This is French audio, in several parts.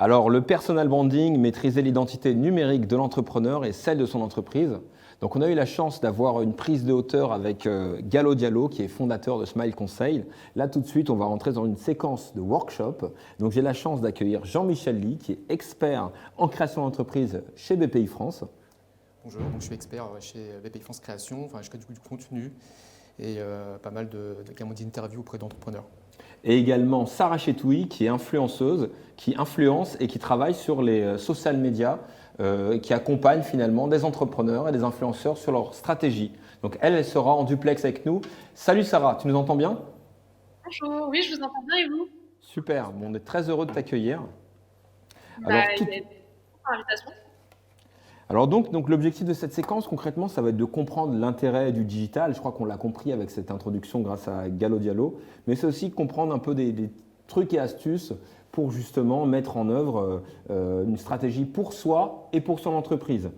Alors, le personal branding, maîtriser l'identité numérique de l'entrepreneur et celle de son entreprise. Donc, on a eu la chance d'avoir une prise de hauteur avec Gallo Diallo, qui est fondateur de Smile Conseil. Là, tout de suite, on va rentrer dans une séquence de workshop. Donc, j'ai la chance d'accueillir Jean-Michel Ly, qui est expert en création d'entreprise chez BPI France. Bonjour, donc je suis expert chez BPI France Création, enfin, je crée du contenu et pas mal également d'interviews auprès d'entrepreneurs. Et également Sarah Chetoui, qui est influenceuse, qui influence et qui travaille sur les social media, qui accompagne finalement des entrepreneurs et des influenceurs sur leur stratégie. Donc elle sera en duplex avec nous. Salut Sarah, tu nous entends bien? Bonjour, oui, je vous entends bien et vous? Super, bon, on est très heureux de t'accueillir. Bah, il y a une invitation. Alors donc l'objectif de cette séquence, concrètement, ça va être de comprendre l'intérêt du digital. Je crois qu'on l'a compris avec cette introduction grâce à Gallo Diallo. Mais c'est aussi comprendre un peu des trucs et astuces pour justement mettre en œuvre une stratégie pour soi et pour son entreprise.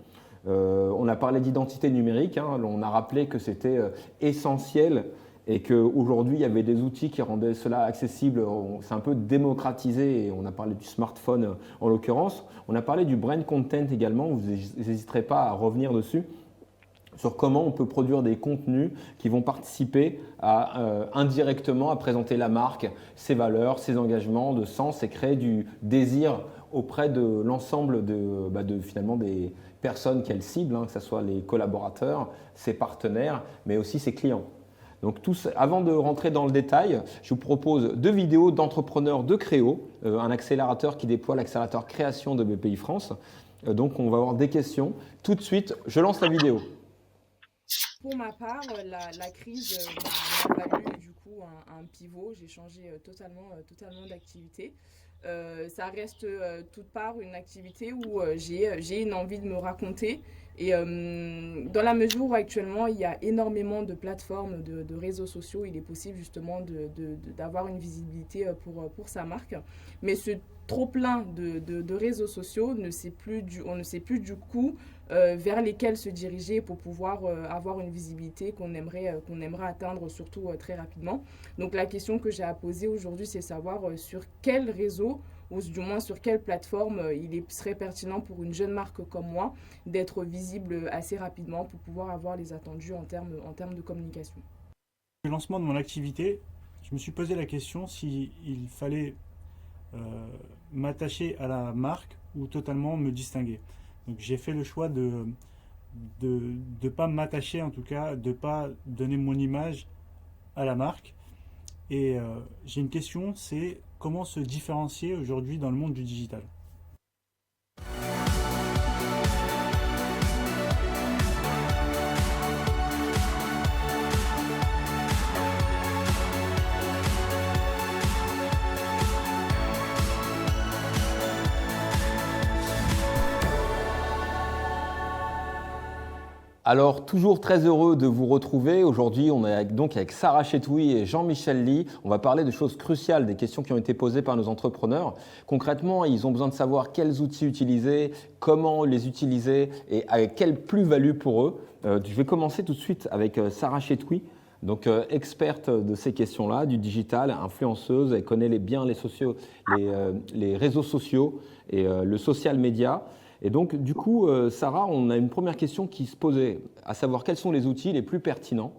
On a parlé d'identité numérique, hein, on a rappelé que c'était essentiel et qu'aujourd'hui, il y avait des outils qui rendaient cela accessible. C'est un peu démocratisé et on a parlé du smartphone en l'occurrence. On a parlé du brand content également, vous n'hésiterez pas à revenir dessus sur comment on peut produire des contenus qui vont participer indirectement à présenter la marque, ses valeurs, ses engagements de sens et créer du désir auprès de l'ensemble finalement des personnes qu'elle cible, hein, que ce soit les collaborateurs, ses partenaires, mais aussi ses clients. Donc avant de rentrer dans le détail, je vous propose 2 vidéos d'entrepreneurs de Créo, un accélérateur qui déploie l'accélérateur création de BPI France. Donc on va avoir des questions. Tout de suite, je lance la vidéo. Pour ma part, la crise m'a valu du coup un pivot. J'ai changé totalement d'activité. Ça reste toute part une activité où j'ai une envie de me raconter. Et dans la mesure où actuellement il y a énormément de plateformes, de réseaux sociaux, il est possible justement d'avoir une visibilité pour sa marque. Mais ce trop plein de réseaux sociaux, on ne sait plus du coup vers lesquels se diriger pour pouvoir avoir une visibilité qu'on aimerait atteindre, surtout très rapidement. Donc la question que j'ai à poser aujourd'hui, c'est savoir sur quel réseau ou du moins sur quelle plateforme serait pertinent pour une jeune marque comme moi d'être visible assez rapidement pour pouvoir avoir les attendus en termes de communication. Le lancement de mon activité, je me suis posé la question s'il fallait m'attacher à la marque ou totalement me distinguer. Donc j'ai fait le choix de pas m'attacher, en tout cas, de pas donner mon image à la marque. Et j'ai une question, c'est comment se différencier aujourd'hui dans le monde du digital? Alors, toujours très heureux de vous retrouver. Aujourd'hui, on est donc avec Sarah Chetoui et Jean-Michel Ly. On va parler de choses cruciales, des questions qui ont été posées par nos entrepreneurs. Concrètement, ils ont besoin de savoir quels outils utiliser, comment les utiliser et avec quelle plus-value pour eux. Je vais commencer tout de suite avec Sarah Chetoui, donc experte de ces questions-là, du digital, influenceuse. Elle connaît bien les réseaux sociaux et le social media. Et donc, du coup, Sarah, on a une première question qui se posait, à savoir quels sont les outils les plus pertinents.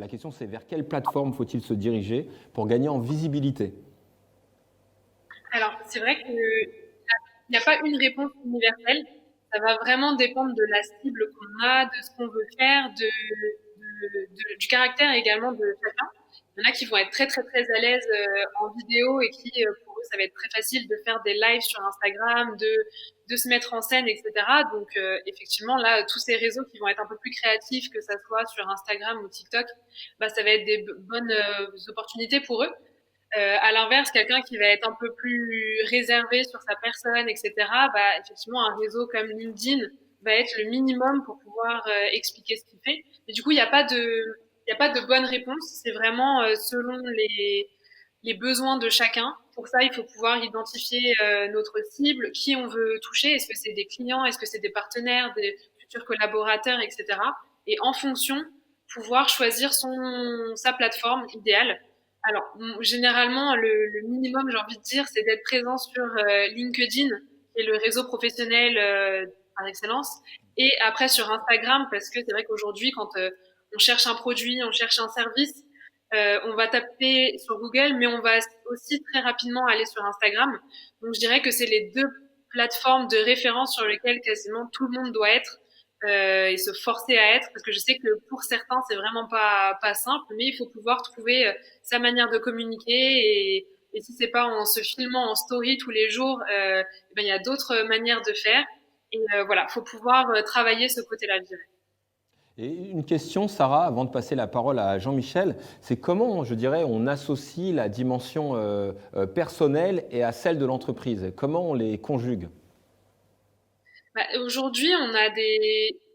La question, c'est vers quelle plateforme faut-il se diriger pour gagner en visibilité? Alors, c'est vrai qu'il n'y a pas une réponse universelle. Ça va vraiment dépendre de la cible qu'on a, de ce qu'on veut faire, du caractère également de chacun. Il y en a qui vont être très très très à l'aise en vidéo et qui, pour eux, ça va être très facile de faire des lives sur Instagram, de se mettre en scène, etc. Donc, effectivement, là, tous ces réseaux qui vont être un peu plus créatifs, que ça soit sur Instagram ou TikTok, bah, ça va être des bonnes opportunités pour eux. À l'inverse, quelqu'un qui va être un peu plus réservé sur sa personne, etc., bah, effectivement, un réseau comme LinkedIn va être le minimum pour pouvoir expliquer ce qu'il fait. Mais du coup, il y a pas de bonne réponse. C'est vraiment selon les besoins de chacun. Pour ça, il faut pouvoir identifier notre cible, qui on veut toucher. Est-ce que c'est des clients, est-ce que c'est des partenaires, des futurs collaborateurs, etc. Et en fonction, pouvoir choisir sa plateforme idéale. Alors, généralement, le minimum, j'ai envie de dire, c'est d'être présent sur LinkedIn, qui est le réseau professionnel par excellence, et après sur Instagram, parce que c'est vrai qu'aujourd'hui, quand on cherche un produit, on cherche un service, on va taper sur Google, mais on va aussi très rapidement aller sur Instagram. Donc, je dirais que c'est les deux plateformes de référence sur lesquelles quasiment tout le monde doit être et se forcer à être, parce que je sais que pour certains, c'est vraiment pas simple, mais il faut pouvoir trouver sa manière de communiquer et si c'est pas en se filmant en story tous les jours, eh ben, il y a d'autres manières de faire. Et voilà, faut pouvoir travailler ce côté-là, je dirais. Et une question, Sarah, avant de passer la parole à Jean-Michel, c'est comment, je dirais, on associe la dimension personnelle et à celle de l'entreprise? Comment on les conjugue? Bah, aujourd'hui,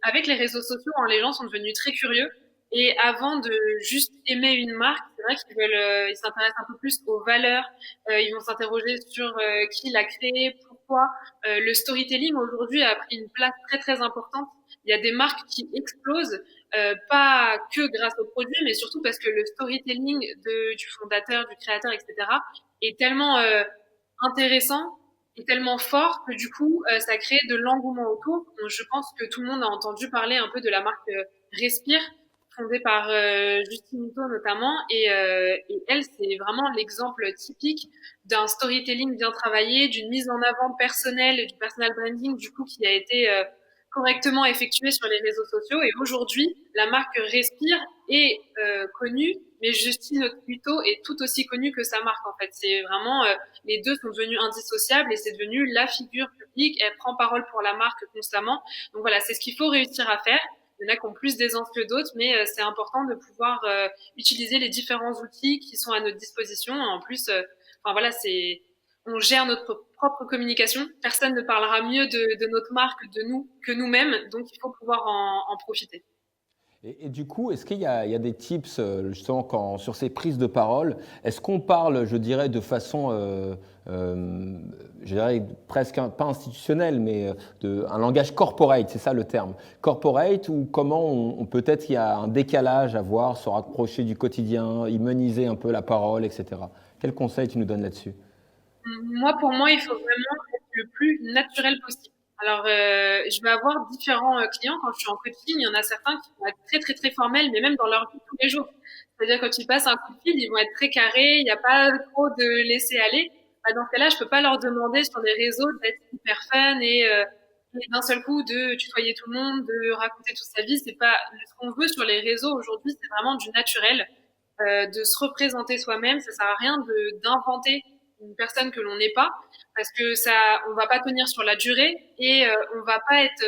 avec les réseaux sociaux, hein, les gens sont devenus très curieux. Et avant de juste aimer une marque, c'est vrai ils s'intéressent un peu plus aux valeurs. Ils vont s'interroger sur qui l'a créé, pourquoi. Le storytelling aujourd'hui a pris une place très très importante. Il y a des marques qui explosent, pas que grâce aux produits, mais surtout parce que le storytelling du fondateur, du créateur, etc., est tellement intéressant est tellement fort que du coup, ça crée de l'engouement autour. Donc, je pense que tout le monde a entendu parler un peu de la marque Respire, fondée par Justine Hutto notamment. Et elle, c'est vraiment l'exemple typique d'un storytelling bien travaillé, d'une mise en avant personnelle, du personal branding, du coup, qui a été correctement effectué sur les réseaux sociaux. Et aujourd'hui, la marque Respire est connue, mais Justine Hutto est tout aussi connue que sa marque, en fait. C'est vraiment les deux sont devenus indissociables et c'est devenu la figure publique. Elle prend parole pour la marque constamment. Donc voilà, c'est ce qu'il faut réussir à faire. Il y en a qui ont plus d'aisance que d'autres, mais c'est important de pouvoir utiliser les différents outils qui sont à notre disposition. En plus, enfin voilà, on gère notre propre communication. Personne ne parlera mieux de notre marque, de nous, que nous-mêmes. Donc il faut pouvoir en profiter. Et du coup, est-ce qu'il y a des tips justement sur ces prises de parole? Est-ce qu'on parle, je dirais, de façon, je dirais presque pas institutionnelle, mais un langage corporate, c'est ça le terme, corporate, ou comment peut-être il y a un décalage à voir, se rapprocher du quotidien, humaniser un peu la parole, etc. Quel conseil tu nous donnes là-dessus? Pour moi, il faut vraiment être le plus naturel possible. Alors, je vais avoir différents clients quand je suis en coaching. Il y en a certains qui vont être très, très, très formels, mais même dans leur vie de tous les jours. C'est-à-dire, quand ils passent un coup de fil, ils vont être très carrés. Il n'y a pas trop de laisser aller. Bah, dans ce cas-là, je peux pas leur demander sur les réseaux d'être hyper fun et d'un seul coup de tutoyer tout le monde, de raconter toute sa vie. C'est pas ce qu'on veut sur les réseaux aujourd'hui. C'est vraiment du naturel, de se représenter soi-même. Ça sert à rien d'inventer une personne que l'on n'est pas, parce que on va pas tenir sur la durée et on va pas être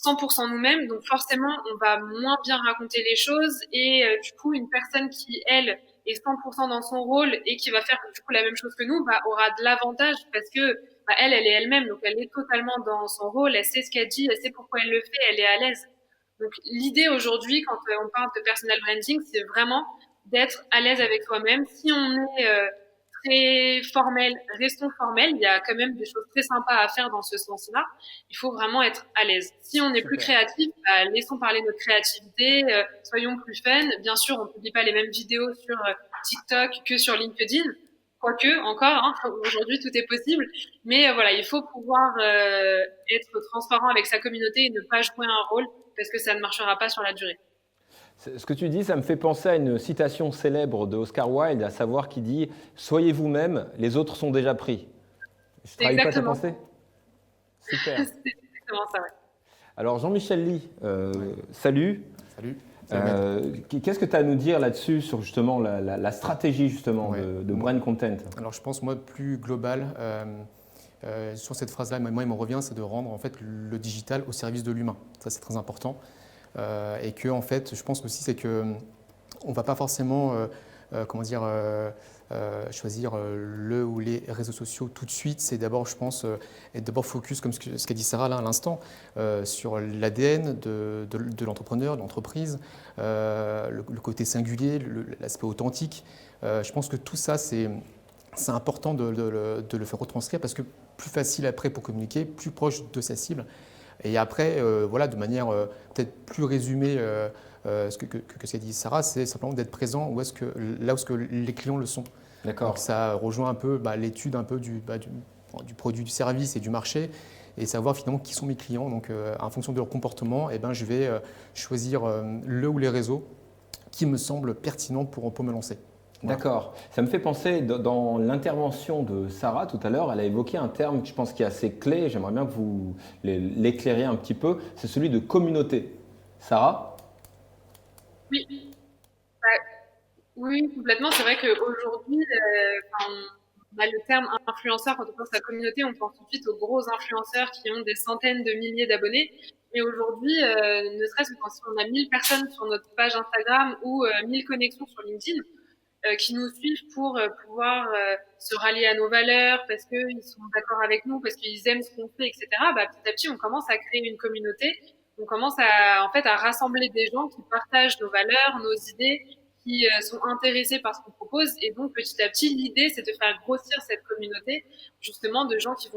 100% nous-mêmes, donc forcément on va moins bien raconter les choses et du coup une personne qui elle est 100% dans son rôle et qui va faire du coup la même chose que nous, bah, aura de l'avantage parce que bah, elle est elle-même, donc elle est totalement dans son rôle, elle sait ce qu'elle dit, elle sait pourquoi elle le fait, elle est à l'aise. Donc l'idée aujourd'hui quand on parle de personal branding, c'est vraiment d'être à l'aise avec soi-même. Si on est très formel, restons formels. Il y a quand même des choses très sympas à faire dans ce sens-là. Il faut vraiment être à l'aise. Si on est plus créatif, bah, laissons parler notre créativité, soyons plus fun. Bien sûr, on ne publie pas les mêmes vidéos sur TikTok que sur LinkedIn. Quoique, encore, hein, aujourd'hui, tout est possible. Mais voilà, il faut pouvoir être transparent avec sa communauté et ne pas jouer un rôle parce que ça ne marchera pas sur la durée. Ce que tu dis, ça me fait penser à une citation célèbre de Oscar Wilde, à savoir qui dit « Soyez vous-même, les autres sont déjà pris ». Je ne trahis pas ta pensée? Super. C'est exactement ça, ouais. Alors Jean-Michel Ly, salut. Salut. Qu'est-ce que tu as à nous dire là-dessus, sur justement la stratégie justement de brand content? Alors je pense, moi, plus global, sur cette phrase-là, moi il me revient, c'est de rendre en fait le digital au service de l'humain. Ça c'est très important. Et que en fait, je pense aussi c'est que on va pas forcément choisir le ou les réseaux sociaux tout de suite. C'est d'abord, je pense, être d'abord focus, comme ce qu'a dit Sarah là à l'instant, sur l'ADN de l'entrepreneur, de l'entreprise, le côté singulier, l'aspect authentique. Je pense que tout ça, c'est important de le faire retranscrire parce que plus facile après pour communiquer, plus proche de sa cible. Et après, voilà, de manière peut-être plus résumée, ce que dit Sarah, c'est simplement d'être présent là où est-ce que les clients le sont. D'accord. Donc ça rejoint un peu l'étude un peu du produit, du service et du marché, et savoir finalement qui sont mes clients. Donc en fonction de leur comportement, eh ben, je vais choisir le ou les réseaux qui me semblent pertinents pour me lancer. Voilà. D'accord. Ça me fait penser, dans l'intervention de Sarah tout à l'heure, elle a évoqué un terme que je pense qui est assez clé. J'aimerais bien que vous l'éclairiez un petit peu. C'est celui de communauté. Sarah? Oui, bah, oui, complètement. C'est vrai qu'aujourd'hui, on a le terme influenceur. Quand on pense à communauté, on pense tout de suite aux gros influenceurs qui ont des centaines de milliers d'abonnés. Mais aujourd'hui, ne serait-ce que quand on a 1000 personnes sur notre page Instagram ou 1000 connexions sur LinkedIn, qui nous suivent pour pouvoir se rallier à nos valeurs, parce qu'ils sont d'accord avec nous, parce qu'ils aiment ce qu'on fait, etc. Bah, petit à petit, on commence à créer une communauté. On commence en fait, à rassembler des gens qui partagent nos valeurs, nos idées, qui sont intéressés par ce qu'on propose. Et donc, petit à petit, l'idée, c'est de faire grossir cette communauté, justement, de gens qui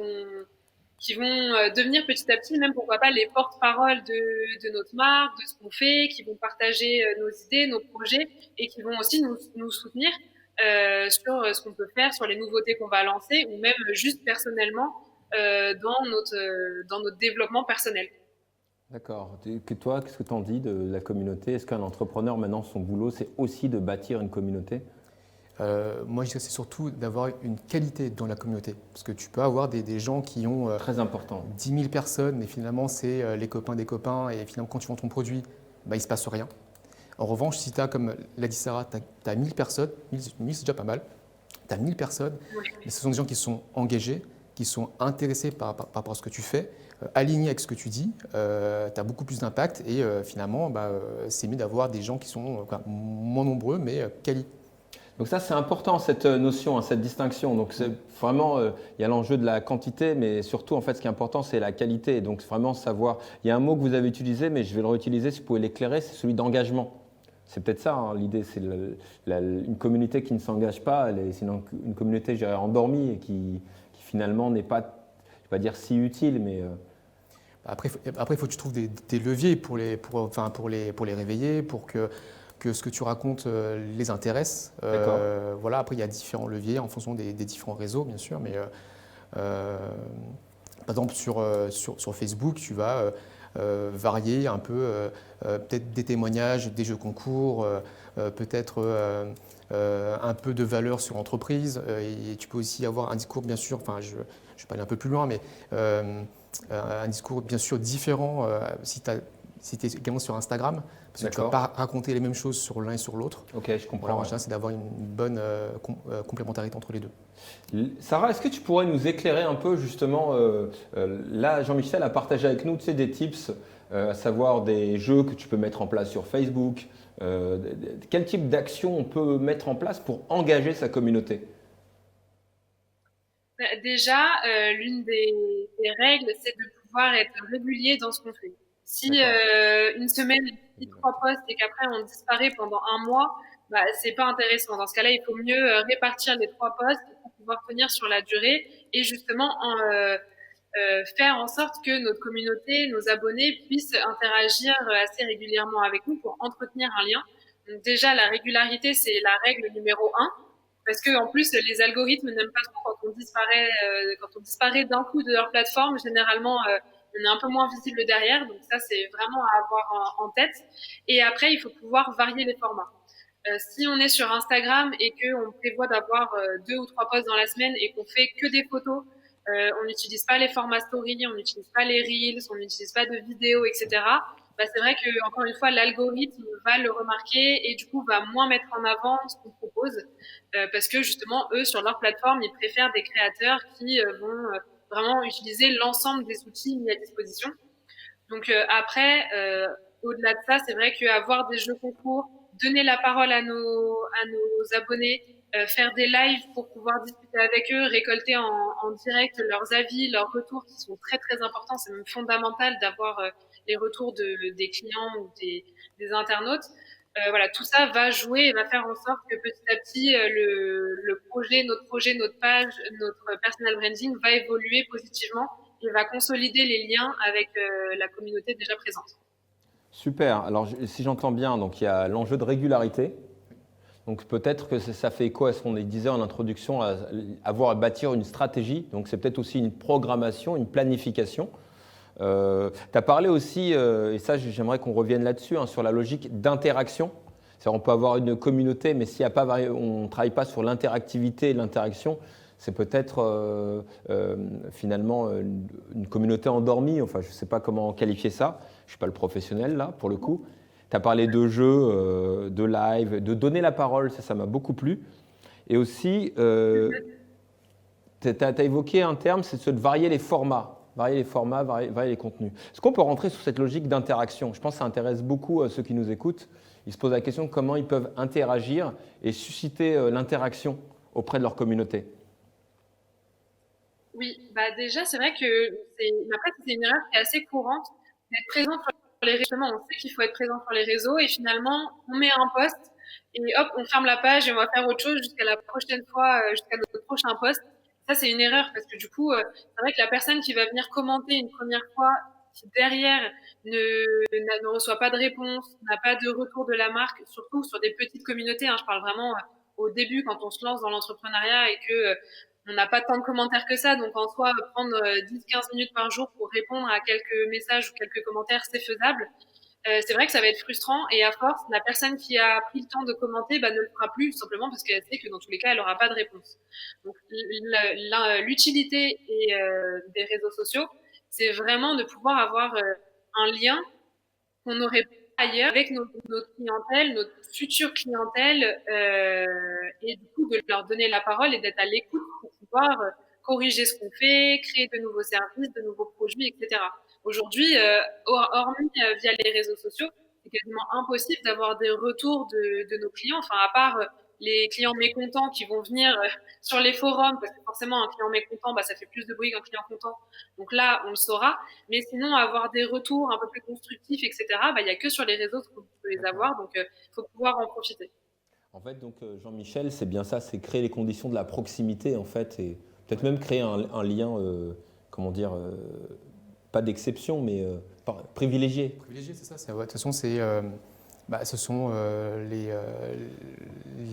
vont devenir petit à petit, même pourquoi pas, les porte-paroles de notre marque, de ce qu'on fait, qui vont partager nos idées, nos projets, et qui vont aussi nous soutenir sur ce qu'on peut faire, sur les nouveautés qu'on va lancer, ou même juste personnellement dans notre développement personnel. D'accord. Toi, qu'est-ce que tu en dis de la communauté? Est-ce qu'un entrepreneur, maintenant, son boulot, c'est aussi de bâtir une communauté? Moi, je dirais que c'est surtout d'avoir une qualité dans la communauté. Parce que tu peux avoir des gens qui ont Très important. 10 000 personnes, mais finalement, c'est les copains des copains. Et finalement, quand tu vends ton produit, bah, il ne se passe rien. En revanche, si tu as, comme l'a dit Sarah, tu as 1000 personnes, 1000 c'est déjà pas mal, tu as 1000 personnes, mais ce sont des gens qui sont engagés, qui sont intéressés par rapport à ce que tu fais, alignés avec ce que tu dis, tu as beaucoup plus d'impact et finalement, c'est mieux d'avoir des gens qui sont moins nombreux, mais quali. Donc ça, c'est important, cette notion, hein, cette distinction. Donc c'est vraiment, il y a l'enjeu de la quantité, mais surtout, en fait, ce qui est important, c'est la qualité. Donc vraiment savoir, il y a un mot que vous avez utilisé, mais je vais le réutiliser si vous pouvez l'éclairer, c'est celui d'engagement. C'est peut-être ça, hein, l'idée, c'est une communauté qui ne s'engage pas, c'est une communauté, je dirais, endormie et qui finalement n'est pas, je ne vais pas dire si utile, mais… Après, il faut que tu trouves des leviers pour les réveiller, pour que ce que tu racontes les intéresse. Voilà, après, il y a différents leviers en fonction des différents réseaux, bien sûr, mais par exemple, sur Facebook, tu vas varier un peu, peut-être des témoignages, des jeux concours, peut-être un peu de valeur sur l'entreprise. Et tu peux aussi avoir un discours, bien sûr, enfin, je vais pas aller un peu plus loin, mais un discours, bien sûr, différent si tu es également sur Instagram, parce que tu ne vas pas raconter les mêmes choses sur l'un et sur l'autre. Ok, je comprends. Voilà, en général, c'est d'avoir une bonne complémentarité entre les deux. Sarah, est-ce que tu pourrais nous éclairer un peu justement, là Jean-Michel a partagé avec nous, tu sais, des tips, à savoir des jeux que tu peux mettre en place sur Facebook, quel type d'action on peut mettre en place pour engager sa communauté? Déjà, l'une des règles, c'est de pouvoir être régulier dans ce qu'on fait. Si une semaine, on fait 3 posts et qu'après on disparaît pendant un mois, c'est pas intéressant. Dans ce cas-là, il faut mieux répartir les 3 posts pour pouvoir tenir sur la durée et justement faire en sorte que notre communauté, nos abonnés puissent interagir assez régulièrement avec nous pour entretenir un lien. Donc déjà, la régularité, c'est la règle numéro 1. Parce que en plus, les algorithmes n'aiment pas trop quand on disparaît d'un coup de leur plateforme. Généralement, on est un peu moins visible derrière. Donc ça, c'est vraiment à avoir en tête. Et après, il faut pouvoir varier les formats. Si on est sur Instagram et qu'on prévoit d'avoir 2 ou 3 posts dans la semaine et qu'on fait que des photos, on n'utilise pas les formats story, on n'utilise pas les reels, on n'utilise pas de vidéos, etc. C'est vrai que encore une fois, l'algorithme va le remarquer et du coup va moins mettre en avant ce qu'on propose parce que justement, eux, sur leur plateforme, ils préfèrent des créateurs qui vont vraiment utiliser l'ensemble des outils mis à disposition. Donc après, au-delà de ça, c'est vrai qu'avoir des jeux concours, donner la parole à nos abonnés, faire des lives pour pouvoir discuter avec eux, récolter en direct leurs avis, leurs retours qui sont très très importants. C'est même fondamental d'avoir les retours des clients ou des internautes. Voilà, tout ça va jouer et va faire en sorte que petit à petit, notre projet, notre page, notre personal branding va évoluer positivement et va consolider les liens avec la communauté déjà présente. Super. Alors, si j'entends bien, donc il y a l'enjeu de régularité. Donc peut-être que ça fait écho à ce qu'on disait en introduction, à avoir à bâtir une stratégie. Donc c'est peut-être aussi une programmation, une planification. Tu as parlé aussi, et ça j'aimerais qu'on revienne là-dessus, sur la logique d'interaction. C'est-à-dire on peut avoir une communauté, mais s'il y a pas, on ne travaille pas sur l'interactivité et l'interaction, c'est peut-être finalement une communauté endormie. Enfin, je ne sais pas comment qualifier ça. Je ne suis pas le professionnel là, pour le coup. Tu as parlé de jeux, de live, de donner la parole, ça m'a beaucoup plu. Et aussi, tu as évoqué un terme, c'est de varier les formats. Varier les contenus. Est-ce qu'on peut rentrer sur cette logique d'interaction? Je pense que ça intéresse beaucoup ceux qui nous écoutent. Ils se posent la question de comment ils peuvent interagir et susciter l'interaction auprès de leur communauté. Oui, déjà, c'est vrai que après, c'est une erreur qui est assez courante d'être présent sur les réseaux. Justement, on sait qu'il faut être présent sur les réseaux et finalement, on met un post et hop, on ferme la page et on va faire autre chose jusqu'à la prochaine fois, jusqu'à notre prochain post. Ça, c'est une erreur parce que du coup, c'est vrai que la personne qui va venir commenter une première fois, qui derrière ne reçoit pas de réponse, n'a pas de retour de la marque, surtout sur des petites communautés. Je parle vraiment au début quand on se lance dans l'entrepreneuriat et que on n'a pas tant de commentaires que ça, donc en soi, prendre 10-15 minutes par jour pour répondre à quelques messages ou quelques commentaires, c'est faisable. C'est vrai que ça va être frustrant et à force, la personne qui a pris le temps de commenter ne le fera plus simplement parce qu'elle sait que dans tous les cas, elle n'aura pas de réponse. Donc l'utilité des réseaux sociaux, c'est vraiment de pouvoir avoir un lien qu'on n'aurait pas ailleurs avec notre clientèle, notre future clientèle, et du coup de leur donner la parole et d'être à l'écoute pour pouvoir corriger ce qu'on fait, créer de nouveaux services, de nouveaux produits, etc. Aujourd'hui, hormis via les réseaux sociaux, c'est quasiment impossible d'avoir des retours de nos clients, enfin à part les clients mécontents qui vont venir sur les forums, parce que forcément un client mécontent, ça fait plus de bruit qu'un client content. Donc là, on le saura. Mais sinon, avoir des retours un peu plus constructifs, etc., il n'y a que sur les réseaux qu'on peut les avoir. Donc, il faut pouvoir en profiter. En fait, donc Jean-Michel, c'est bien ça, c'est créer les conditions de la proximité, en fait, et peut-être même créer un lien, comment dire, pas d'exception, mais privilégié. Privilégié, c'est ça. De toute façon, ce sont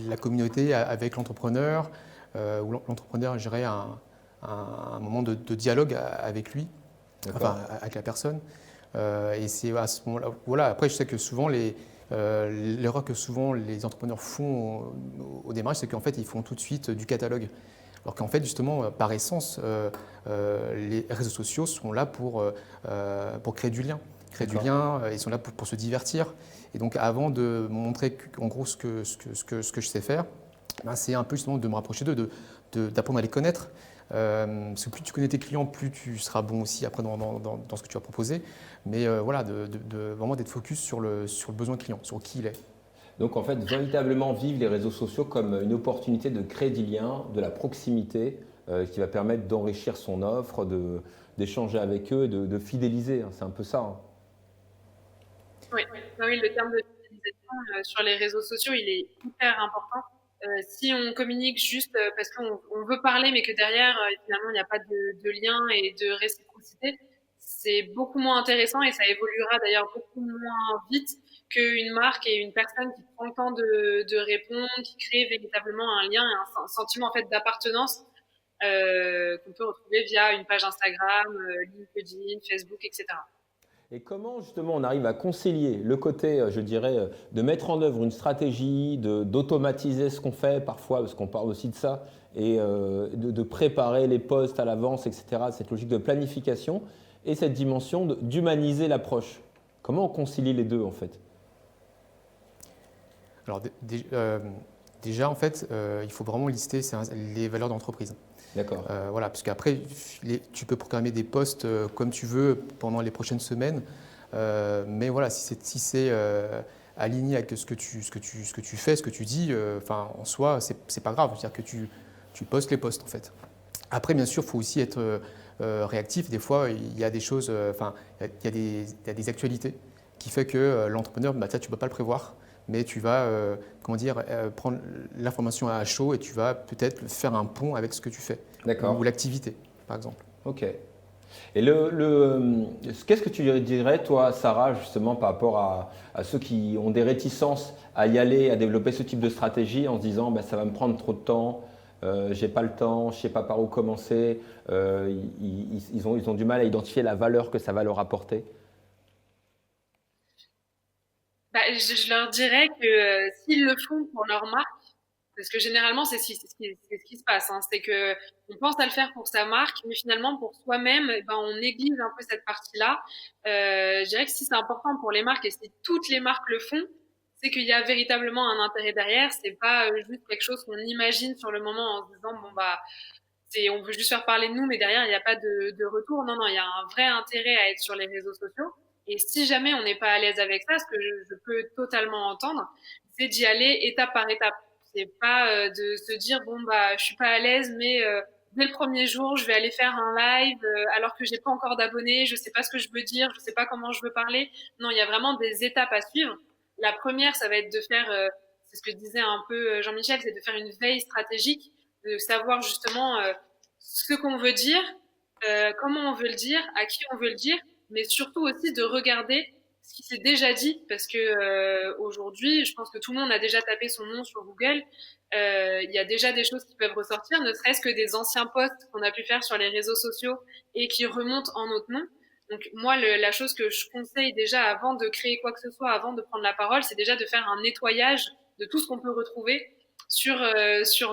la communauté avec l'entrepreneur, où l'entrepreneur gérait un moment de dialogue avec lui, enfin avec la personne. Et c'est à ce moment-là. Voilà. Après, je sais que souvent l'erreur que souvent les entrepreneurs font au démarrage, c'est qu'en fait, ils font tout de suite du catalogue. Alors qu'en fait, justement, par essence, les réseaux sociaux sont là pour créer du lien. Ils sont là pour se divertir. Et donc, avant de montrer en gros ce que je sais faire, c'est un peu justement de me rapprocher d'eux, d'apprendre à les connaître. Parce que plus tu connais tes clients, plus tu seras bon aussi après dans ce que tu vas proposer. Mais voilà, vraiment d'être focus sur le besoin client, sur qui il est. Donc en fait, véritablement vivre les réseaux sociaux comme une opportunité de créer du lien, de la proximité, qui va permettre d'enrichir son offre, d'échanger avec eux, de fidéliser. C'est un peu ça. Oui, le terme de fidélisation sur les réseaux sociaux, il est hyper important. Si on communique juste parce qu'on veut parler, mais que derrière, finalement, il n'y a pas de lien et de réciprocité, c'est beaucoup moins intéressant et ça évoluera d'ailleurs beaucoup moins vite qu'une marque et une personne qui prend le temps de répondre, qui crée véritablement un lien et un sentiment en fait d'appartenance qu'on peut retrouver via une page Instagram, LinkedIn, Facebook, etc. Et comment justement on arrive à concilier le côté, je dirais, de mettre en œuvre une stratégie, d'automatiser ce qu'on fait parfois, parce qu'on parle aussi de ça, et de préparer les posts à l'avance, etc., cette logique de planification, et cette dimension d'humaniser l'approche. Comment on concilie les deux en fait? Alors déjà, en fait, il faut vraiment lister les valeurs d'entreprise. D'accord. Voilà, parce qu'après, tu peux programmer des posts comme tu veux pendant les prochaines semaines, mais voilà, si c'est aligné avec ce que tu fais, ce que tu dis, en soi, c'est pas grave. C'est-à-dire que tu postes les posts en fait. Après, bien sûr, il faut aussi être réactif. Des fois, il y a des choses, il y a des actualités qui fait que l'entrepreneur, tu ne peux pas le prévoir. Mais tu vas prendre l'information à chaud et tu vas peut-être faire un pont avec ce que tu fais. D'accord. Ou l'activité, par exemple. Ok. Et qu'est-ce que tu dirais, toi, Sarah, justement, par rapport à ceux qui ont des réticences à y aller, à développer ce type de stratégie en se disant bah, ça va me prendre trop de temps, j'ai pas le temps, je sais pas par où commencer, ils ont du mal à identifier la valeur que ça va leur apporter. Bah, je leur dirais que s'ils le font pour leur marque, parce que généralement c'est ce qui se passe, hein, c'est que on pense à le faire pour sa marque, mais finalement pour soi-même, eh ben, on néglige un peu cette partie-là. Je dirais que si c'est important pour les marques et si toutes les marques le font, c'est qu'il y a véritablement un intérêt derrière. C'est pas juste quelque chose qu'on imagine sur le moment en se disant bon bah on veut juste faire parler de nous, mais derrière, il n'y a pas de retour. Non, non, il y a un vrai intérêt à être sur les réseaux sociaux. Et si jamais on n'est pas à l'aise avec ça, ce que je peux totalement entendre, c'est d'y aller étape par étape. C'est pas de se dire, bon, bah, je suis pas à l'aise, mais dès le premier jour, je vais aller faire un live alors que j'ai pas encore d'abonnés, je sais pas ce que je veux dire, je sais pas comment je veux parler. Non, il y a vraiment des étapes à suivre. La première, ça va être de faire, c'est ce que disait un peu Jean-Michel, c'est de faire une veille stratégique, de savoir justement ce qu'on veut dire, comment on veut le dire, à qui on veut le dire, mais surtout aussi de regarder ce qui s'est déjà dit, parce que aujourd'hui, je pense que tout le monde a déjà tapé son nom sur Google. Il y a déjà des choses qui peuvent ressortir, ne serait-ce que des anciens posts qu'on a pu faire sur les réseaux sociaux et qui remontent en notre nom. Donc moi, la chose que je conseille déjà avant de créer quoi que ce soit, avant de prendre la parole, c'est déjà de faire un nettoyage de tout ce qu'on peut retrouver sur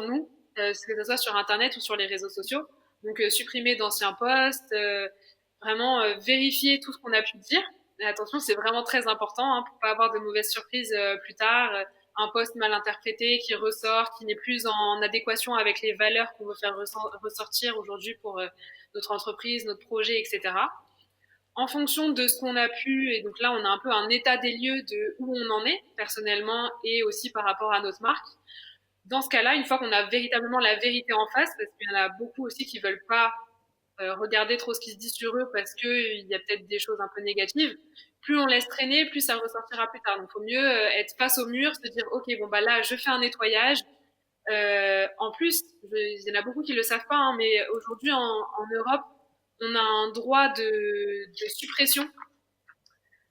nous, que ce soit sur Internet ou sur les réseaux sociaux. Donc supprimer d'anciens posts, vraiment vérifier tout ce qu'on a pu dire. Et attention, c'est vraiment très important hein, pour pas avoir de mauvaises surprises plus tard. Un post mal interprété qui ressort, qui n'est plus en adéquation avec les valeurs qu'on veut faire ressortir aujourd'hui pour notre entreprise, notre projet, etc. En fonction de ce qu'on a pu, et donc là on a un peu un état des lieux de où on en est personnellement et aussi par rapport à notre marque. Dans ce cas-là, une fois qu'on a véritablement la vérité en face, parce qu'il y en a beaucoup aussi qui veulent pas regarder trop ce qui se dit sur eux parce qu'il y a peut-être des choses un peu négatives, plus on laisse traîner, plus ça ressortira plus tard. Donc, il faut mieux être face au mur, se dire, OK, bon, bah là, je fais un nettoyage. En plus, il y en a beaucoup qui le savent pas, hein, mais aujourd'hui, en Europe, on a un droit de suppression.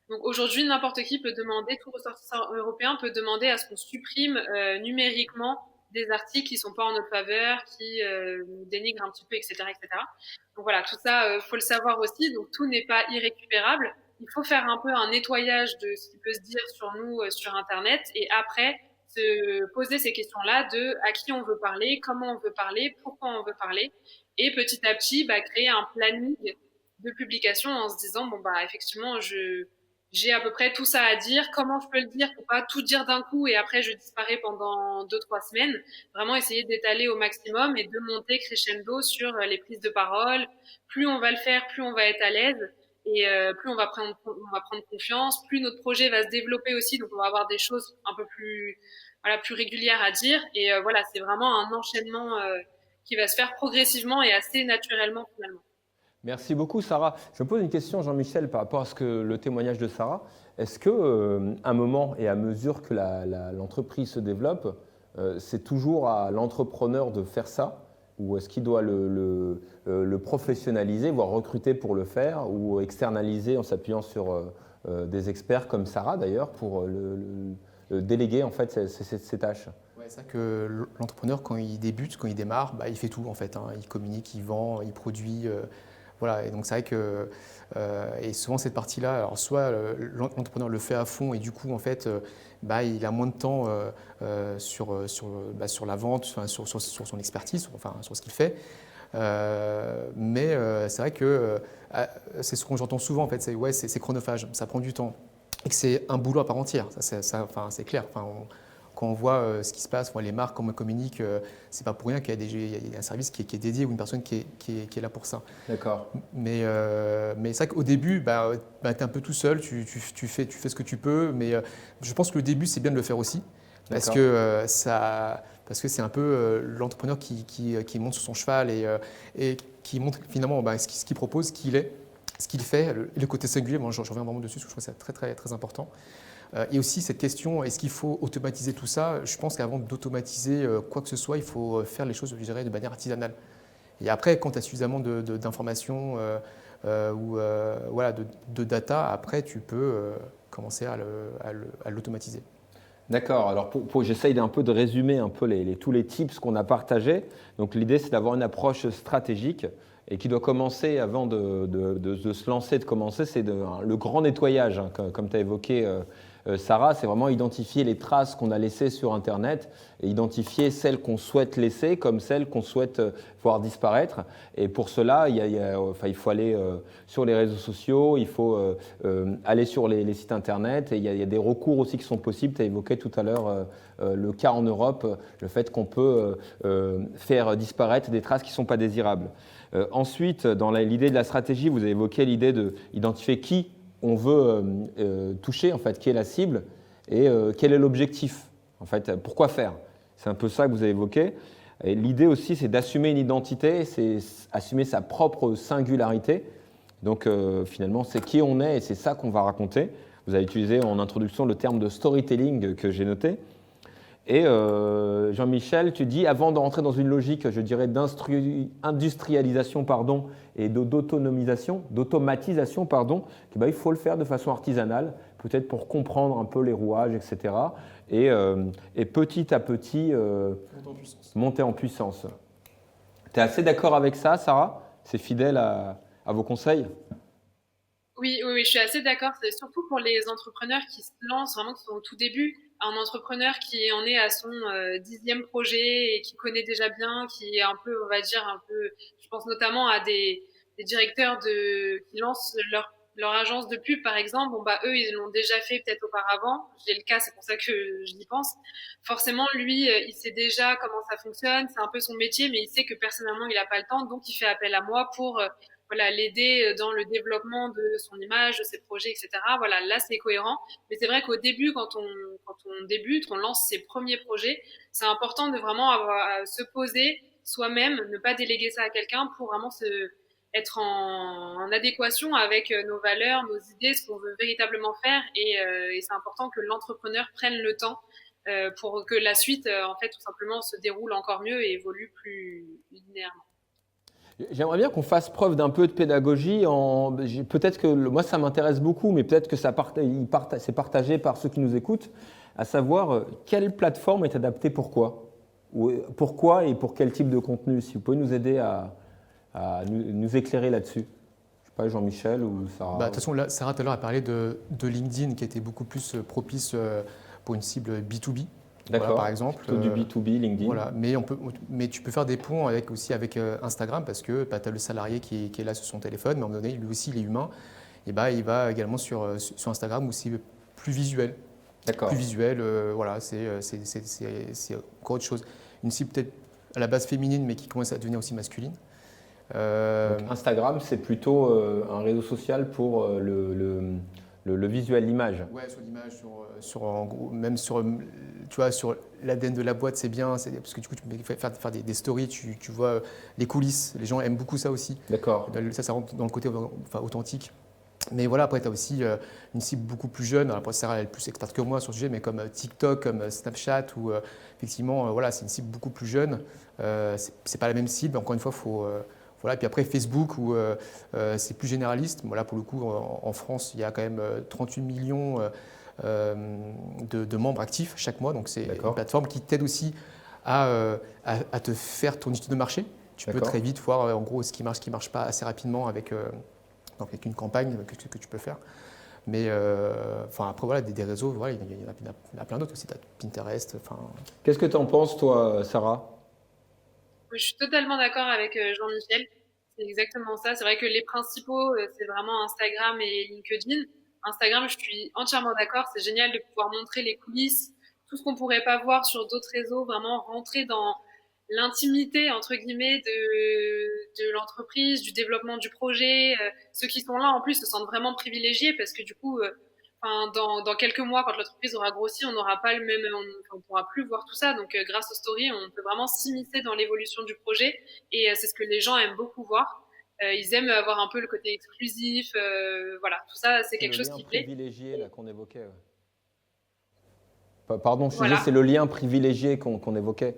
Donc aujourd'hui, n'importe qui peut demander, tout ressortissant européen peut demander à ce qu'on supprime numériquement des articles qui sont pas en notre faveur, qui nous dénigrent un petit peu, etc., etc. Donc voilà, tout ça, faut le savoir aussi. Donc tout n'est pas irrécupérable. Il faut faire un peu un nettoyage de ce qui peut se dire sur nous sur Internet et après se poser ces questions-là de à qui on veut parler, comment on veut parler, pourquoi on veut parler et petit à petit bah, créer un planning de publication en se disant bon bah effectivement j'ai à peu près tout ça à dire. Comment je peux le dire pour pas tout dire d'un coup et après je disparais pendant 2-3 semaines. Vraiment essayer d'étaler au maximum et de monter crescendo sur les prises de parole. Plus on va le faire, plus on va être à l'aise et plus on va prendre confiance. Plus notre projet va se développer aussi, donc on va avoir des choses un peu plus voilà plus régulières à dire. Et voilà, c'est vraiment un enchaînement qui va se faire progressivement et assez naturellement finalement. Merci beaucoup, Sarah. Je me pose une question, Jean-Michel, par rapport à le témoignage de Sarah. Est-ce que, un moment et à mesure que l'entreprise se développe, c'est toujours à l'entrepreneur de faire ça, ou est-ce qu'il doit le professionnaliser, voire recruter pour le faire, ou externaliser en s'appuyant sur des experts comme Sarah d'ailleurs pour déléguer en fait ces tâches? Ouais, c'est vrai que l'entrepreneur, quand il débute, quand il démarre, bah, il fait tout en fait. Hein. Il communique, il vend, il produit. Voilà, et donc c'est vrai que et souvent cette partie-là, alors soit l'entrepreneur le fait à fond et du coup en fait, bah, il a moins de temps sur la vente, sur son expertise, enfin sur ce qu'il fait. Mais c'est vrai que c'est ce qu'on j'entends souvent en fait, c'est chronophage, ça prend du temps et que c'est un boulot à part entière. Enfin, c'est clair. Enfin, quand on voit ce qui se passe, les marques, comment elles communiquent, c'est pas pour rien qu'il y a un service qui est dédié ou une personne qui est là pour ça. D'accord. Mais c'est vrai qu'au début, tu es un peu tout seul, tu fais ce que tu peux, mais je pense que le début, c'est bien de le faire aussi, parce que c'est un peu l'entrepreneur qui monte sur son cheval et qui montre finalement ce qu'il propose, qui il est, ce qu'il fait, le côté singulier. Moi, je reviens vraiment dessus, parce que je trouve que c'est très, très, très important. Et aussi cette question, est-ce qu'il faut automatiser tout ça? Je pense qu'avant d'automatiser quoi que ce soit, il faut faire les choses, je dirais, de manière artisanale. Et après, quand tu as suffisamment d'informations, voilà, de data, après tu peux commencer à l'automatiser. D'accord. Alors, j'essaye d'un peu de résumer un peu tous les tips qu'on a partagés. Donc, l'idée, c'est d'avoir une approche stratégique et qui doit commencer avant de se lancer, de commencer, c'est le grand nettoyage, hein, comme tu as évoqué, Sarah, c'est vraiment identifier les traces qu'on a laissées sur Internet et identifier celles qu'on souhaite laisser comme celles qu'on souhaite voir disparaître. Et pour cela, il faut aller sur les réseaux sociaux, il faut aller sur les sites Internet et il y a des recours aussi qui sont possibles. Tu as évoqué tout à l'heure le cas en Europe, le fait qu'on peut faire disparaître des traces qui ne sont pas désirables. Ensuite, dans l'idée de la stratégie, vous avez évoqué l'idée d'identifier qui on veut toucher, en fait, qui est la cible et quel est l'objectif, en fait, pourquoi faire. C'est un peu ça que vous avez évoqué. Et l'idée aussi, c'est d'assumer une identité, c'est assumer sa propre singularité. Donc, finalement, c'est qui on est et c'est ça qu'on va raconter. Vous avez utilisé en introduction le terme de storytelling que j'ai noté. Et Jean-Michel, tu dis, avant de rentrer dans une logique, je dirais, d'industrialisation et d'automatisation, il faut le faire de façon artisanale, peut-être pour comprendre un peu les rouages, etc. Et petit à petit, monter en puissance. Tu es assez d'accord avec ça, Sarah? C'est fidèle à vos conseils? Oui, je suis assez d'accord. C'est surtout pour les entrepreneurs qui se lancent vraiment, qui sont au tout début. Un entrepreneur qui en est à son 10e projet et qui connaît déjà bien, qui est un peu, on va dire, je pense notamment à des directeurs qui lancent leur agence de pub, par exemple. Bon, bah, eux, ils l'ont déjà fait peut-être auparavant. J'ai le cas, c'est pour ça que j'y pense. Forcément, lui, il sait déjà comment ça fonctionne. C'est un peu son métier, mais il sait que personnellement, il n'a pas le temps. Donc, il fait appel à moi pour voilà, l'aider dans le développement de son image, de ses projets, etc. Voilà, là, c'est cohérent. Mais c'est vrai qu'au début, quand on débute, qu'on lance ses premiers projets, c'est important de vraiment avoir, se poser soi-même, ne pas déléguer ça à quelqu'un pour vraiment être en adéquation avec nos valeurs, nos idées, ce qu'on veut véritablement faire. Et c'est important que l'entrepreneur prenne le temps pour que la suite, en fait, tout simplement, se déroule encore mieux et évolue plus linéairement. J'aimerais bien qu'on fasse preuve d'un peu de pédagogie. Peut-être que moi, ça m'intéresse beaucoup, mais peut-être que c'est partagé par ceux qui nous écoutent, à savoir quelle plateforme est adaptée pourquoi. Pourquoi et pour quel type de contenu. Si vous pouvez nous aider à nous éclairer là-dessus. Je ne sais pas, Jean-Michel ou Sarah. De toute façon, là, Sarah tout à l'heure a parlé de LinkedIn qui était beaucoup plus propice pour une cible B2B. D'accord, voilà, par exemple. Plutôt du B2B, LinkedIn. Voilà, mais tu peux faire des ponts aussi avec Instagram parce que tu as le salarié qui est là sur son téléphone, mais à un moment donné, lui aussi, il est humain. Et il va également sur Instagram où c'est plus visuel. D'accord. Plus visuel, voilà, c'est encore autre chose. Une cible peut-être à la base féminine, mais qui commence à devenir aussi masculine. Donc Instagram, c'est plutôt un réseau social pour le visuel, l'image. Oui, sur l'image, en gros, même sur l'ADN de la boîte, c'est bien, parce que du coup, tu peux faire des stories, tu vois les coulisses, les gens aiment beaucoup ça aussi. D'accord. Ça rentre dans le côté authentique. Mais voilà, après, tu as aussi une cible beaucoup plus jeune. Alors, après, Sarah, elle est plus experte que moi sur le sujet, mais comme TikTok, comme Snapchat, où effectivement, voilà, c'est une cible beaucoup plus jeune. C'est pas la même cible. Encore une fois, voilà. Et puis après, Facebook, où c'est plus généraliste. Voilà, pour le coup, en France, il y a quand même 38 millions de membres actifs chaque mois. Donc, c'est une plateforme qui t'aide aussi à te faire ton étude de marché. Tu peux très vite voir en gros ce qui marche pas assez rapidement avec une campagne que tu peux faire. Mais après, voilà, des réseaux, voilà, il y en a plein d'autres aussi. Tu as Pinterest. Qu'est-ce que tu en penses, toi, Sarah? Je suis totalement d'accord avec Jean-Michel. C'est exactement ça. C'est vrai que les principaux, c'est vraiment Instagram et LinkedIn. Instagram, je suis entièrement d'accord. C'est génial de pouvoir montrer les coulisses, tout ce qu'on pourrait pas voir sur d'autres réseaux, vraiment rentrer dans l'intimité, entre guillemets, de l'entreprise, du développement du projet. Ceux qui sont là, en plus, se sentent vraiment privilégiés parce que du coup, dans quelques mois, quand l'entreprise aura grossi, on n'aura pas le même, on pourra plus voir tout ça. Donc, grâce aux stories, on peut vraiment s'immiscer dans l'évolution du projet. Et c'est ce que les gens aiment beaucoup voir. Ils aiment avoir un peu le côté exclusif. Voilà, tout ça, c'est quelque chose qui plaît. Le lien privilégié là, qu'on évoquait. Pardon, je Voilà. disais, c'est le lien privilégié qu'on évoquait.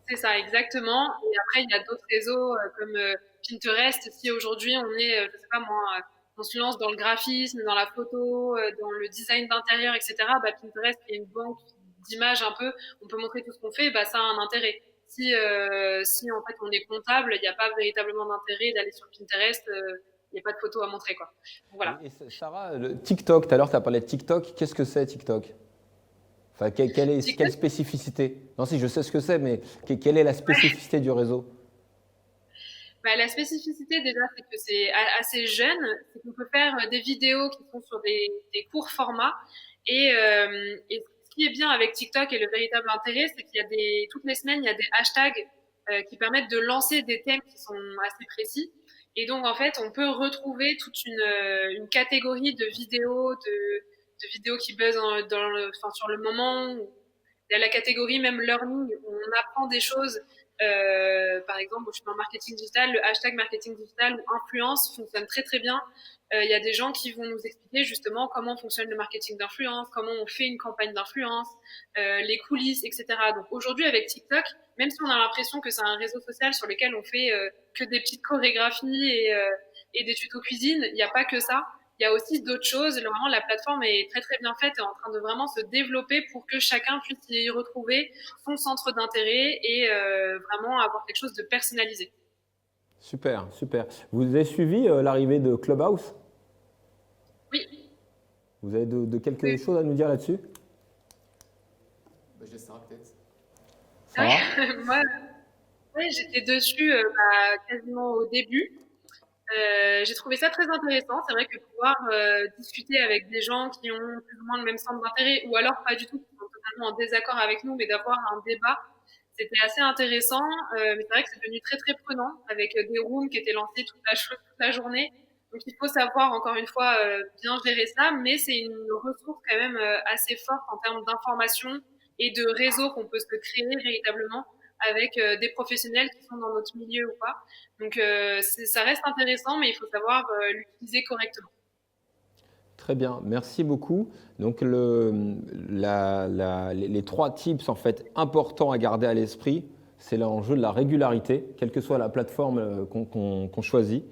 C'est ça, exactement. Et après, il y a d'autres réseaux comme Pinterest, si aujourd'hui on est, je sais pas moi, on se lance dans le graphisme, dans la photo, dans le design d'intérieur, etc., bah, Pinterest, qui est une banque d'images un peu, on peut montrer tout ce qu'on fait, bah, ça a un intérêt. Si en fait on est comptable, il n'y a pas véritablement d'intérêt d'aller sur Pinterest, il n'y a pas de photos à montrer, quoi. Donc, voilà. Et Sarah, le TikTok, tout à l'heure tu as parlé de TikTok, qu'est-ce que c'est TikTok? Enfin, quelle spécificité? Non, si je sais ce que c'est, mais quelle est la spécificité du réseau? Bah, la spécificité déjà, c'est que c'est assez jeune, c'est qu'on peut faire des vidéos qui sont sur des courts formats. Et ce qui est bien avec TikTok et le véritable intérêt, c'est qu'il y a toutes les semaines, il y a des hashtags qui permettent de lancer des thèmes qui sont assez précis. Et donc en fait, on peut retrouver toute une catégorie de vidéos qui buzzent enfin, sur le moment. Il y a la catégorie même learning où on apprend des choses. Par exemple, je suis dans le marketing digital, le hashtag marketing digital ou influence fonctionne très très bien. Il y a des gens qui vont nous expliquer justement comment fonctionne le marketing d'influence, comment on fait une campagne d'influence, les coulisses, etc. Donc aujourd'hui avec TikTok, même si on a l'impression que c'est un réseau social sur lequel on fait que des petites chorégraphies et des tutos cuisine, il n'y a pas que ça. Il y a aussi d'autres choses. Vraiment, la plateforme est très très bien faite et en train de vraiment se développer pour que chacun puisse y retrouver son centre d'intérêt et vraiment avoir quelque chose de personnalisé. Super, super. Vous avez suivi l'arrivée de Clubhouse? Oui. Vous avez quelque chose à nous dire là-dessus? Je laisse Sarah peut-être. Sarah? Moi, j'étais dessus quasiment au début. J'ai trouvé ça très intéressant. C'est vrai que pouvoir discuter avec des gens qui ont plus ou moins le même centre d'intérêt, ou alors pas du tout, qui sont totalement en désaccord avec nous, mais d'avoir un débat, c'était assez intéressant. Mais c'est vrai que c'est devenu très très prenant, avec des rooms qui étaient lancés toute la journée. Donc il faut savoir encore une fois bien gérer ça, mais c'est une ressource quand même assez forte en termes d'information et de réseau qu'on peut se créer véritablement avec des professionnels qui sont dans notre milieu ou pas. Donc ça reste intéressant, mais il faut savoir l'utiliser correctement. Très bien, merci beaucoup. Donc les 3 tips en fait importants à garder à l'esprit, c'est l'enjeu de la régularité, quelle que soit la plateforme qu'on choisit.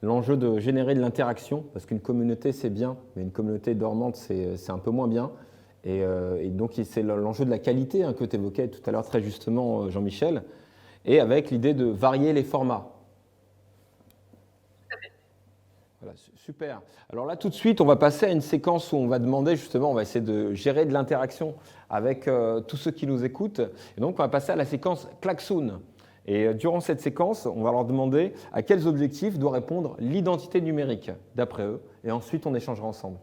L'enjeu de générer de l'interaction, parce qu'une communauté c'est bien, mais une communauté dormante c'est un peu moins bien. Et donc c'est l'enjeu de la qualité que tu évoquais tout à l'heure très justement Jean-Michel, et avec l'idée de varier les formats. Voilà, super. Alors là, tout de suite, on va passer à une séquence où on va demander justement, on va essayer de gérer de l'interaction avec tous ceux qui nous écoutent. Et donc, on va passer à la séquence Klaxoon. Et durant cette séquence, on va leur demander à quels objectifs doit répondre l'identité numérique, d'après eux. Et ensuite, on échangera ensemble.